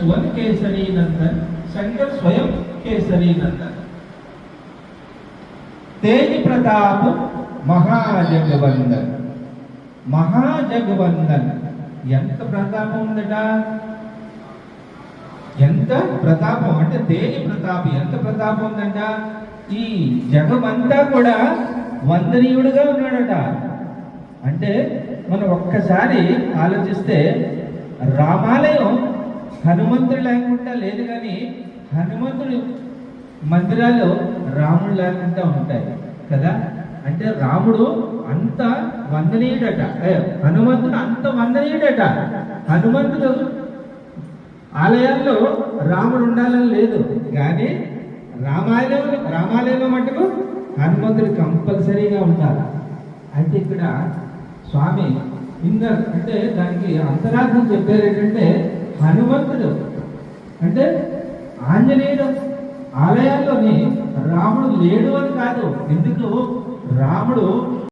స్వన్ కేసరి నందన్, శంకర్ స్వయం కేసరి నందన్. తేజ్ ప్రతాప్ మహాజగవందన్. మహాజగవందన్ ఎంత ప్రతాపం ఉందట, ఎంత ప్రతాపం అంటే తేజ్ ప్రతాప్ ఎంత ప్రతాపం ఉందంట. ఈ జగమంతా కూడా వందనీయుడుగా ఉన్నాడట. అంటే మనం ఒక్కసారి ఆలోచిస్తే రామాలయం హనుమంతుడు లేకుండా లేదు, కానీ హనుమంతుడు మందిరాలు రాముడు లేకుండా ఉంటాయి కదా. అంటే రాముడు అంత వందనీయుడట, హనుమంతుడు అంత వందనీయుడట. హనుమంతుడు ఆలయాల్లో రాముడు ఉండాలని లేదు, కానీ రామాలయంలో మటుకు హనుమంతుడు కంపల్సరీగా ఉండాలి. అయితే ఇక్కడ స్వామి అంటే దానికి అంతరార్థం చెప్పారు ఏంటంటే, హనుమంతుడు అంటే ఆంజనేయుడు ఆలయాల్లోని రాముడు లేడు అని కాదు. ఎందుకు రాముడు